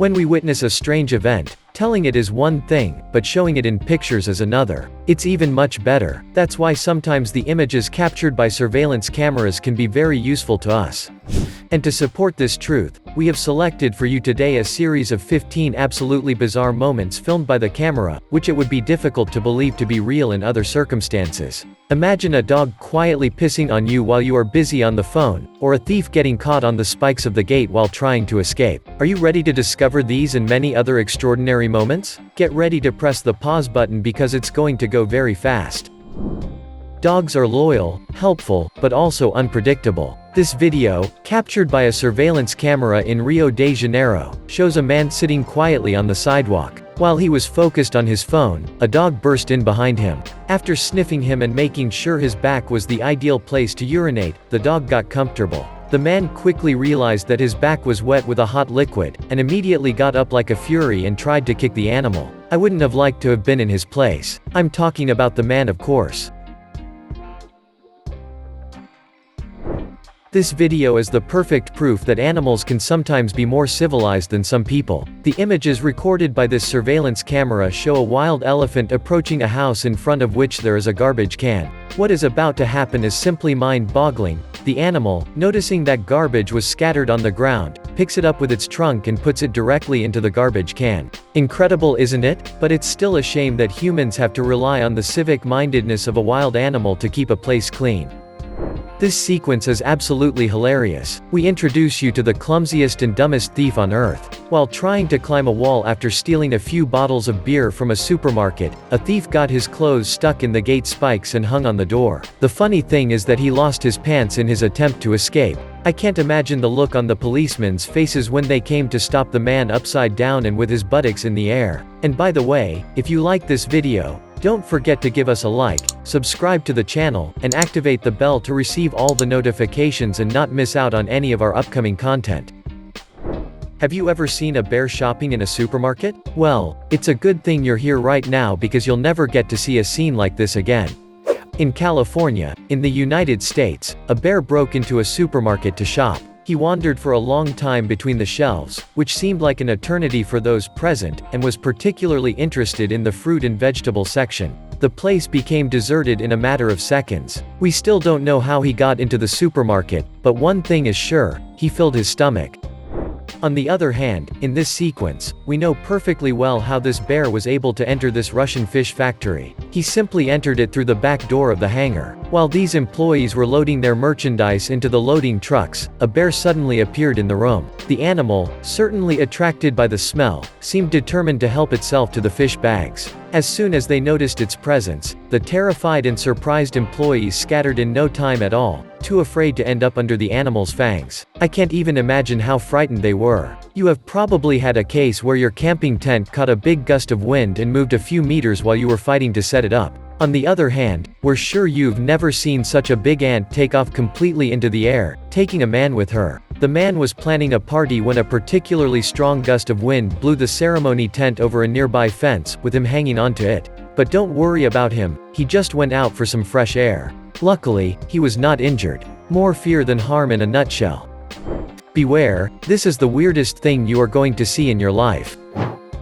When we witness a strange event, telling it is one thing, but showing it in pictures is another. It's even much better. That's why sometimes the images captured by surveillance cameras can be very useful to us. And to support this truth, we have selected for you today a series of 15 absolutely bizarre moments filmed by the camera, which it would be difficult to believe to be real in other circumstances. Imagine a dog quietly pissing on you while you are busy on the phone, or a thief getting caught on the spikes of the gate while trying to escape. Are you ready to discover these and many other extraordinary moments? Get ready to press the pause button because it's going to go very fast. Dogs are loyal, helpful, but also unpredictable. This video, captured by a surveillance camera in Rio de Janeiro, shows a man sitting quietly on the sidewalk. While he was focused on his phone, a dog burst in behind him. After sniffing him and making sure his back was the ideal place to urinate, the dog got comfortable. The man quickly realized that his back was wet with a hot liquid, and immediately got up like a fury and tried to kick the animal. I wouldn't have liked to have been in his place. I'm talking about the man, of course. This video is the perfect proof that animals can sometimes be more civilized than some people. The images recorded by this surveillance camera show a wild elephant approaching a house in front of which there is a garbage can. What is about to happen is simply mind-boggling. The animal, noticing that garbage was scattered on the ground, picks it up with its trunk and puts it directly into the garbage can. Incredible, isn't it? But it's still a shame that humans have to rely on the civic-mindedness of a wild animal to keep a place clean. This sequence is absolutely hilarious. We introduce you to the clumsiest and dumbest thief on earth. While trying to climb a wall after stealing a few bottles of beer from a supermarket, a thief got his clothes stuck in the gate spikes and hung on the door. The funny thing is that he lost his pants in his attempt to escape. I can't imagine the look on the policemen's faces when they came to stop the man upside down and with his buttocks in the air. And by the way, if you like this video, don't forget to give us a like, subscribe to the channel, and activate the bell to receive all the notifications and not miss out on any of our upcoming content. Have you ever seen a bear shopping in a supermarket? Well, it's a good thing you're here right now because you'll never get to see a scene like this again. In California, in the United States, a bear broke into a supermarket to shop. He wandered for a long time between the shelves, which seemed like an eternity for those present, and was particularly interested in the fruit and vegetable section. The place became deserted in a matter of seconds. We still don't know how he got into the supermarket, but one thing is sure, he filled his stomach. On the other hand, in this sequence, we know perfectly well how this bear was able to enter this Russian fish factory. He simply entered it through the back door of the hangar. While these employees were loading their merchandise into the loading trucks, a bear suddenly appeared in the room. The animal, certainly attracted by the smell, seemed determined to help itself to the fish bags. As soon as they noticed its presence, the terrified and surprised employees scattered in no time at all, too afraid to end up under the animal's fangs. I can't even imagine how frightened they were. You have probably had a case where your camping tent caught a big gust of wind and moved a few meters while you were fighting to set it up. On the other hand, we're sure you've never seen such a big ant take off completely into the air, taking a man with her. The man was planning a party when a particularly strong gust of wind blew the ceremony tent over a nearby fence, with him hanging onto it. But don't worry about him, he just went out for some fresh air. Luckily, he was not injured. More fear than harm in a nutshell. Beware, this is the weirdest thing you are going to see in your life.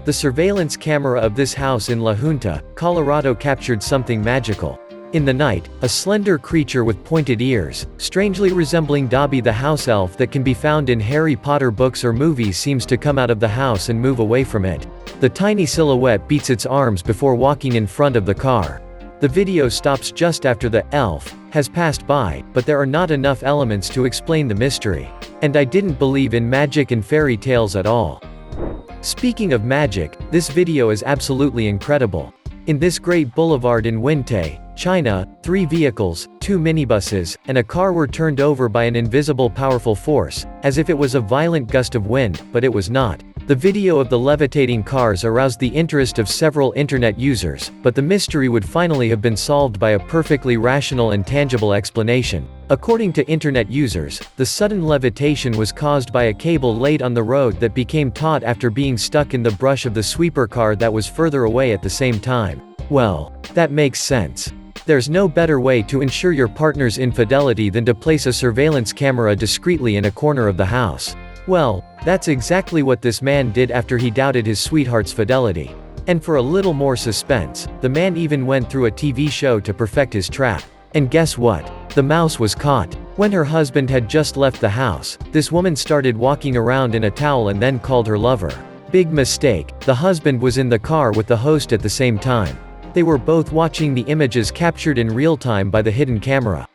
The surveillance camera of this house in La Junta, Colorado captured something magical. In the night, a slender creature with pointed ears, strangely resembling Dobby the house elf that can be found in Harry Potter books or movies, seems to come out of the house and move away from it. The tiny silhouette beats its arms before walking in front of the car. The video stops just after the elf has passed by, but there are not enough elements to explain the mystery. And I didn't believe in magic and fairy tales at all. Speaking of magic, this video is absolutely incredible. In this great boulevard in Wintei, China, 3 vehicles, 2 minibuses, and a car were turned over by an invisible powerful force, as if it was a violent gust of wind, but it was not. The video of the levitating cars aroused the interest of several internet users, but the mystery would finally have been solved by a perfectly rational and tangible explanation. According to internet users, the sudden levitation was caused by a cable laid on the road that became taut after being stuck in the brush of the sweeper car that was further away at the same time. Well, that makes sense. There's no better way to ensure your partner's infidelity than to place a surveillance camera discreetly in a corner of the house. Well, that's exactly what this man did after he doubted his sweetheart's fidelity. And for a little more suspense, the man even went through a TV show to perfect his trap. And guess what? The mouse was caught. When her husband had just left the house, this woman started walking around in a towel and then called her lover. Big mistake, the husband was in the car with the host at the same time. They were both watching the images captured in real time by the hidden camera.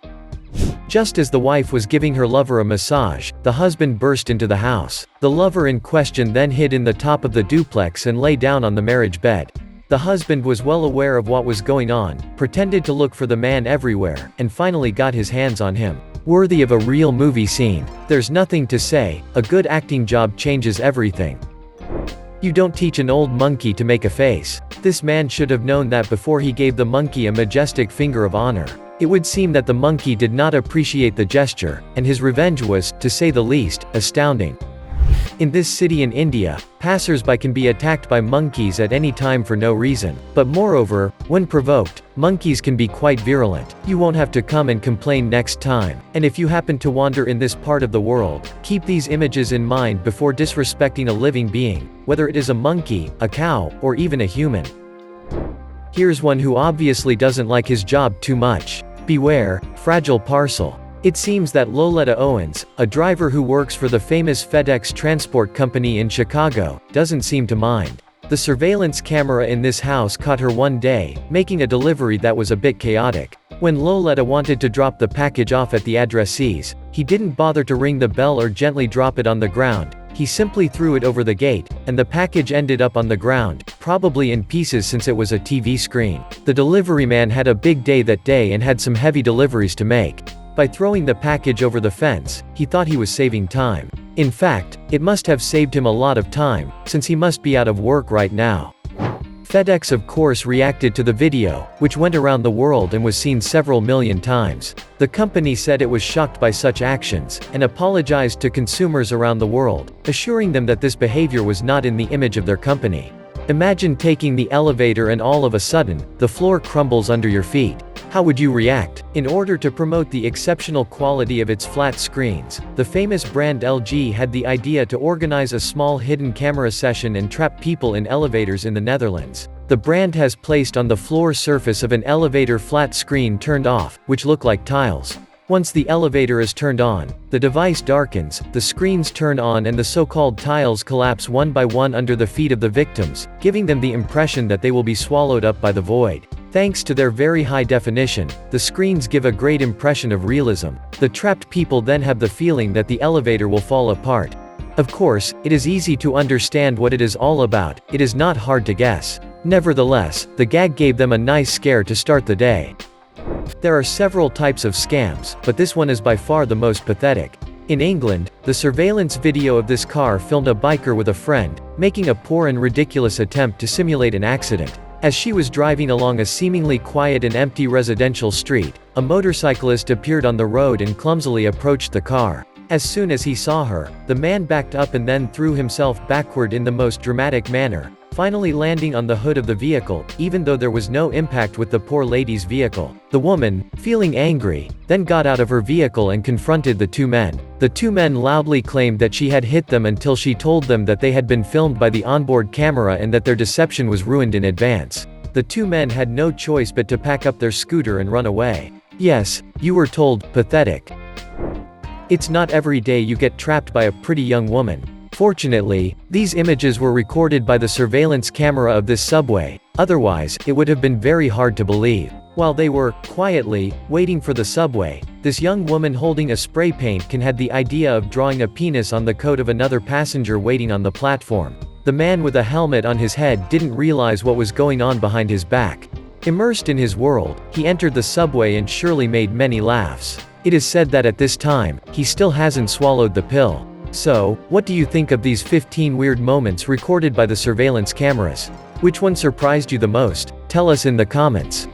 Just as the wife was giving her lover a massage, the husband burst into the house. The lover in question then hid in the top of the duplex and lay down on the marriage bed. The husband was well aware of what was going on, pretended to look for the man everywhere, and finally got his hands on him. Worthy of a real movie scene. There's nothing to say, a good acting job changes everything. You don't teach an old monkey to make a face. This man should have known that before he gave the monkey a majestic finger of honor. It would seem that the monkey did not appreciate the gesture, and his revenge was, to say the least, astounding. In this city in India, passers-by can be attacked by monkeys at any time for no reason. But moreover, when provoked, monkeys can be quite virulent. You won't have to come and complain next time. And if you happen to wander in this part of the world, keep these images in mind before disrespecting a living being, whether it is a monkey, a cow, or even a human. Here's one who obviously doesn't like his job too much. Beware, fragile parcel. It seems that Loletta Owens, a driver who works for the famous FedEx transport company in Chicago, doesn't seem to mind. The surveillance camera in this house caught her one day, making a delivery that was a bit chaotic. When Loletta wanted to drop the package off at the addressees, he didn't bother to ring the bell or gently drop it on the ground. He simply threw it over the gate, and the package ended up on the ground, probably in pieces since it was a TV screen. The delivery man had a big day that day and had some heavy deliveries to make. By throwing the package over the fence, he thought he was saving time. In fact, it must have saved him a lot of time, since he must be out of work right now. FedEx of course reacted to the video, which went around the world and was seen several million times. The company said it was shocked by such actions, and apologized to consumers around the world, assuring them that this behavior was not in the image of their company. Imagine taking the elevator and all of a sudden, the floor crumbles under your feet. How would you react? In order to promote the exceptional quality of its flat screens, the famous brand LG had the idea to organize a small hidden camera session and trap people in elevators in the Netherlands. The brand has placed on the floor surface of an elevator flat screen turned off, which look like tiles. Once the elevator is turned on, the device darkens, the screens turn on and the so-called tiles collapse one by one under the feet of the victims, giving them the impression that they will be swallowed up by the void. Thanks to their very high definition, the screens give a great impression of realism. The trapped people then have the feeling that the elevator will fall apart. Of course, it is easy to understand what it is all about, it is not hard to guess. Nevertheless, the gag gave them a nice scare to start the day. There are several types of scams, but this one is by far the most pathetic. In England, the surveillance video of this car filmed a biker with a friend, making a poor and ridiculous attempt to simulate an accident. As she was driving along a seemingly quiet and empty residential street, a motorcyclist appeared on the road and clumsily approached the car. As soon as he saw her, the man backed up and then threw himself backward in the most dramatic manner, finally landing on the hood of the vehicle, even though there was no impact with the poor lady's vehicle. The woman, feeling angry, then got out of her vehicle and confronted the two men. The two men loudly claimed that she had hit them until she told them that they had been filmed by the onboard camera and that their deception was ruined in advance. The two men had no choice but to pack up their scooter and run away. Yes, you were told, pathetic. It's not every day you get trapped by a pretty young woman. Fortunately, these images were recorded by the surveillance camera of this subway, otherwise, it would have been very hard to believe. While they were, quietly, waiting for the subway, this young woman holding a spray paint can had the idea of drawing a penis on the coat of another passenger waiting on the platform. The man with a helmet on his head didn't realize what was going on behind his back. Immersed in his world, he entered the subway and surely made many laughs. It is said that at this time, he still hasn't swallowed the pill. So, what do you think of these 15 weird moments recorded by the surveillance cameras? Which one surprised you the most? Tell us in the comments.